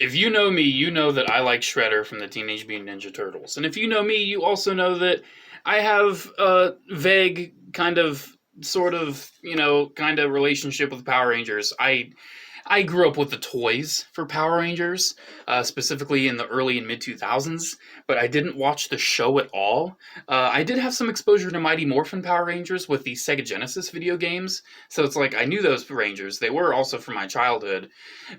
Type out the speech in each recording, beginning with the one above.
If you know me, you know that I like Shredder from the Teenage Mutant Ninja Turtles. And if you know me, you also know that I have a vague kind of, sort of, kind of relationship with Power Rangers. I grew up with the toys for Power Rangers, specifically in the early and mid 2000s, but I didn't watch the show at all. I did have some exposure to Mighty Morphin Power Rangers with the Sega Genesis video games, so it's like I knew those Rangers. They were also from my childhood,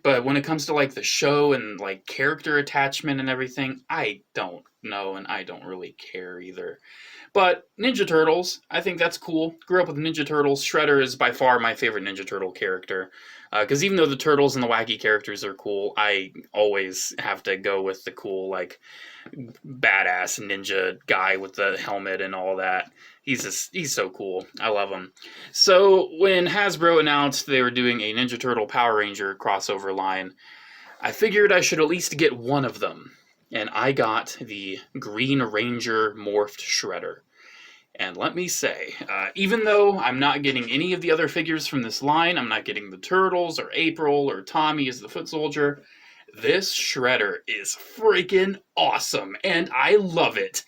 but when it comes to like the show and like character attachment and everything, I don't know and I don't really care either. But Ninja Turtles, I think that's cool. Grew up with Ninja Turtles. Shredder is by far my favorite Ninja Turtle character. Because even though the Turtles and the wacky characters are cool, I always have to go with the cool, like, badass ninja guy with the helmet and all that. He's so cool. I love him. So when Hasbro announced they were doing a Ninja Turtle Power Ranger crossover line, I figured I should at least get one of them. And I got the Green Ranger Morphed Shredder. And let me say, even though I'm not getting any of the other figures from this line, I'm not getting the Turtles or April or Tommy as the Foot Soldier, this Shredder is freaking awesome, and I love it.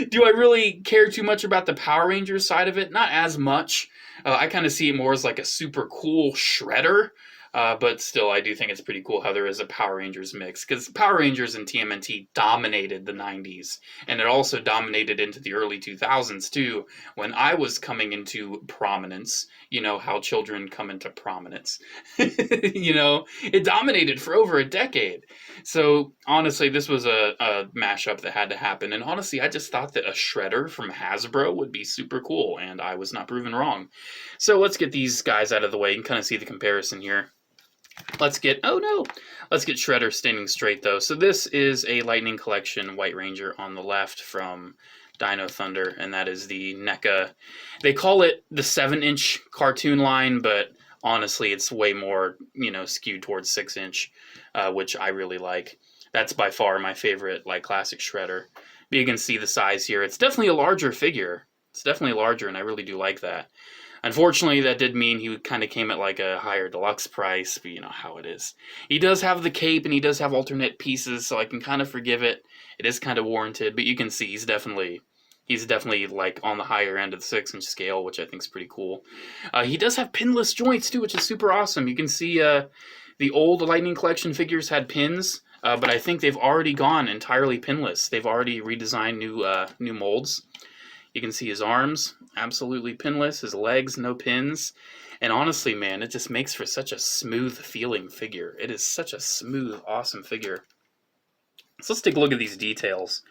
Do I really care too much about the Power Rangers side of it? Not as much. I kind of see it more as like a super cool Shredder. But still, I do think it's pretty cool how there is a Power Rangers mix, because Power Rangers and TMNT dominated the 90s, and it also dominated into the early 2000s too, when I was coming into prominence. You know how children come into prominence. It dominated for over a decade. So honestly, this was a mashup that had to happen, and honestly, I just thought that a Shredder from Hasbro would be super cool, and I was not proven wrong. So let's get these guys out of the way and kind of see the comparison here. Let's get Shredder standing straight though. So this is a Lightning Collection White Ranger on the left from Dino Thunder, and that is the NECA. They call it the 7-inch cartoon line, but honestly it's way more, skewed towards 6-inch, which I really like. That's by far my favorite, like, classic Shredder. But you can see the size here. It's definitely a larger figure. It's definitely larger, and I really do like that. Unfortunately, that did mean he kind of came at like a higher deluxe price, but you know how it is. He does have the cape and he does have alternate pieces, so I can kind of forgive it. It is kind of warranted, but you can see he's definitely like on the higher end of the 6-inch scale, which I think is pretty cool. He does have pinless joints too, which is super awesome. You can see the old Lightning Collection figures had pins, but I think they've already gone entirely pinless. They've already redesigned new molds. You can see his arms, absolutely pinless, his legs, no pins. And honestly, man, it just makes for such a smooth feeling figure. It is such a smooth, awesome figure. So let's take a look at these details.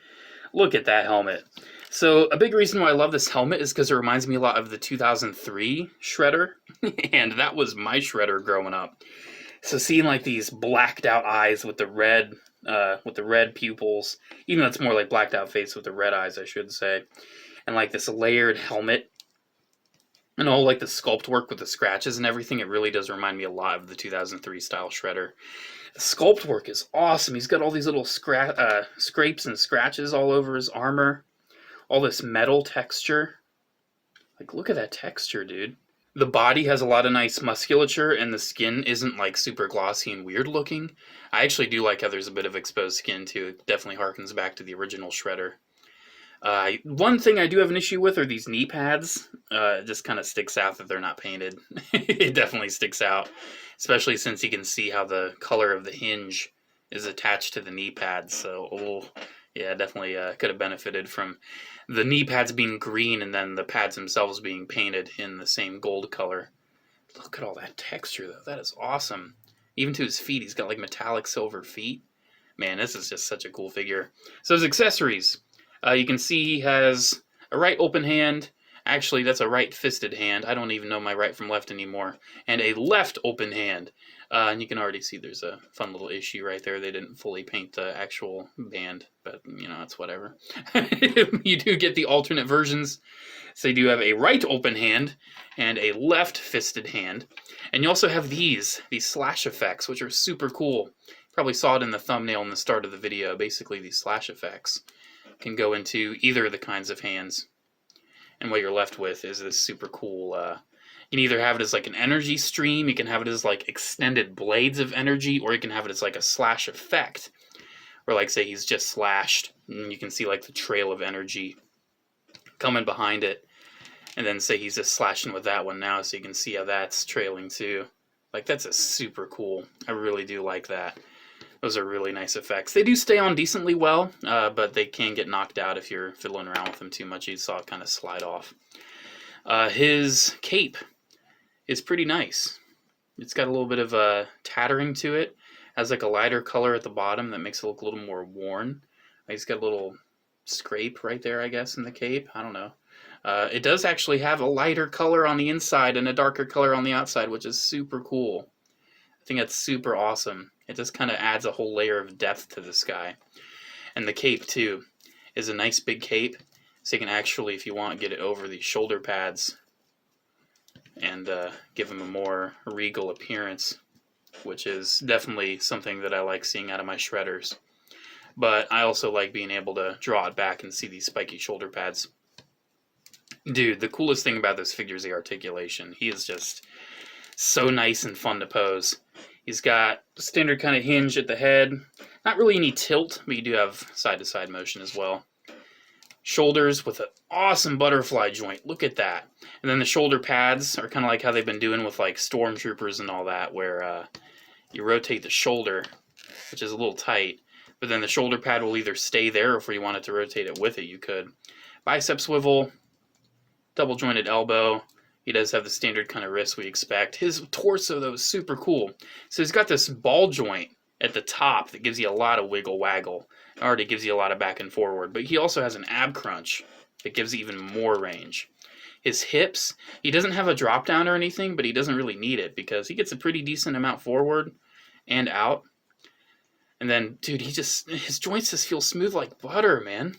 Look at that helmet. So a big reason why I love this helmet is because it reminds me a lot of the 2003 Shredder. And that was my Shredder growing up. So seeing like these blacked out eyes with the red pupils, even though it's more like blacked out face with the red eyes, I should say. And like this layered helmet and all like the sculpt work with the scratches and everything, it really does remind me a lot of the 2003 style Shredder. The sculpt work is awesome. He's got all these little scrapes and scratches all over his armor. All this metal texture. Like, look at that texture, dude. The body has a lot of nice musculature, and the skin isn't like super glossy and weird looking. I actually do like how there's a bit of exposed skin too. It definitely harkens back to the original Shredder. One thing I do have an issue with are these knee pads. It just kind of sticks out that they're not painted. It definitely sticks out, especially since you can see how the color of the hinge is attached to the knee pads. So, yeah, definitely could have benefited from the knee pads being green and then the pads themselves being painted in the same gold color. Look at all that texture, though. That is awesome. Even to his feet, he's got like metallic silver feet. Man, this is just such a cool figure. So his accessories. You can see he has a right open hand. Actually, that's a right fisted hand. I don't even know my right from left anymore. And a left open hand. And you can already see there's a fun little issue right there. They didn't fully paint the actual band, but, it's whatever. You do get the alternate versions. So you do have a right open hand and a left fisted hand. And you also have these slash effects, which are super cool. Probably saw it in the thumbnail in the start of the video. Basically, these slash effects can go into either of the kinds of hands. And what you're left with is this super cool, You can either have it as like an energy stream, you can have it as like extended blades of energy, or you can have it as like a slash effect. Or like say he's just slashed, and you can see like the trail of energy coming behind it. And then say he's just slashing with that one now, so you can see how that's trailing too. Like, that's a super cool. I really do like that. Those are really nice effects. They do stay on decently well, but they can get knocked out if you're fiddling around with them too much. You saw it kind of slide off. His cape is pretty nice. It's got a little bit of a tattering to it. Has like a lighter color at the bottom that makes it look a little more worn. He's got a little scrape right there, I guess, in the cape. I don't know. It does actually have a lighter color on the inside and a darker color on the outside, which is super cool. I think that's super awesome. It just kind of adds a whole layer of depth to this guy. And the cape, too, is a nice big cape. So you can actually, if you want, get it over the shoulder pads and give him a more regal appearance, which is definitely something that I like seeing out of my shredders. But I also like being able to draw it back and see these spiky shoulder pads. Dude, the coolest thing about this figure is the articulation. He is just so nice and fun to pose. He's got a standard kind of hinge at the head. Not really any tilt, but you do have side-to-side motion as well. Shoulders with an awesome butterfly joint. Look at that. And then the shoulder pads are kind of like how they've been doing with like stormtroopers and all that, where you rotate the shoulder, which is a little tight, but then the shoulder pad will either stay there, or if you wanted to rotate it with it, you could. Bicep swivel, double jointed elbow. He does have the standard kind of wrist we expect. His torso, though, is super cool. So he's got this ball joint at the top that gives you a lot of wiggle waggle. It already gives you a lot of back and forward. But he also has an ab crunch that gives you even more range. His hips, he doesn't have a drop down or anything, but he doesn't really need it because he gets a pretty decent amount forward and out. And then, dude, his joints just feel smooth like butter, man.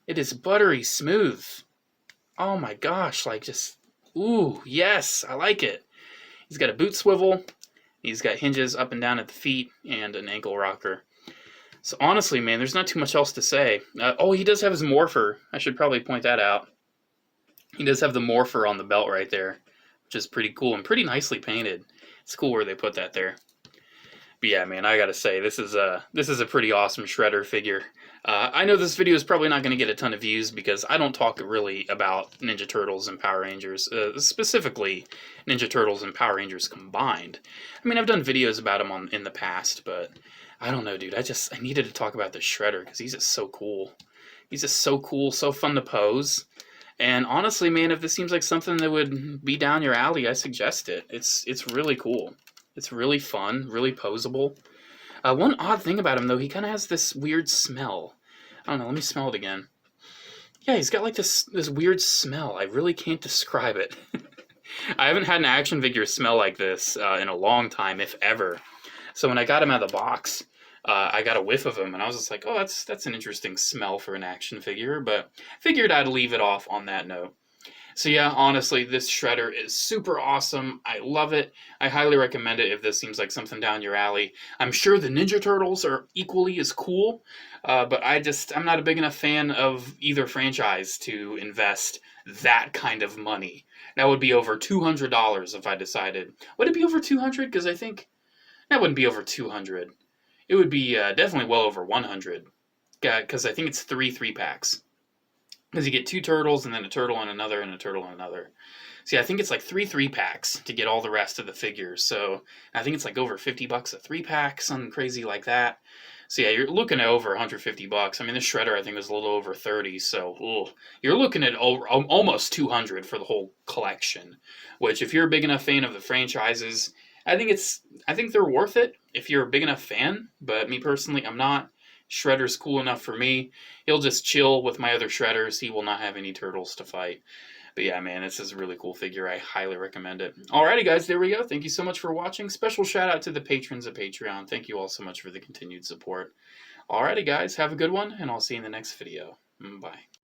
It is buttery smooth. Oh my gosh, like just, ooh, yes, I like it. He's got a boot swivel. He's got hinges up and down at the feet and an ankle rocker. So honestly, man, there's not too much else to say. Oh, he does have his morpher. I should probably point that out. He does have the morpher on the belt right there, which is pretty cool and pretty nicely painted. It's cool where they put that there. But yeah, man, I gotta say, this is a pretty awesome Shredder figure. I know this video is probably not going to get a ton of views because I don't talk really about Ninja Turtles and Power Rangers, specifically Ninja Turtles and Power Rangers combined. I mean, I've done videos about them in the past, but I don't know, dude. I needed to talk about the Shredder because he's just so cool. He's just so cool, so fun to pose. And honestly, man, if this seems like something that would be down your alley, I suggest it. It's really cool. It's really fun, really poseable. One odd thing about him, though, he kind of has this weird smell. I don't know, let me smell it again. Yeah, he's got like this weird smell. I really can't describe it. I haven't had an action figure smell like this in a long time, if ever. So when I got him out of the box, I got a whiff of him, and I was just like, oh, that's an interesting smell for an action figure, but figured I'd leave it off on that note. So yeah, honestly, this Shredder is super awesome. I love it. I highly recommend it if this seems like something down your alley. I'm sure the Ninja Turtles are equally as cool, but I'm not a big enough fan of either franchise to invest that kind of money. That would be over $200 if I decided. Would it be over 200? Because I think that wouldn't be over 200. It would be definitely well over 100. Because I think it's 3 packs. Because you get 2 turtles, and then a turtle and another, and a turtle and another. See, I think it's like 3 packs to get all the rest of the figures. So I think it's like over $50 a 3-pack, something crazy like that. So yeah, you're looking at over $150. I mean, this Shredder I think was a little over 30. So you're looking at almost 200 for the whole collection. Which, if you're a big enough fan of the franchises, I think they're worth it if you're a big enough fan. But me personally, I'm not. Shredder's cool enough for me. He'll just chill with my other Shredders. He will not have any turtles to fight. But yeah, man, this is a really cool figure. I highly recommend it. Alrighty, guys, there we go. Thank you so much for watching. Special shout out to the patrons of Patreon. Thank you all so much for the continued support. Alrighty, guys, have a good one, and I'll see you in the next video. Bye.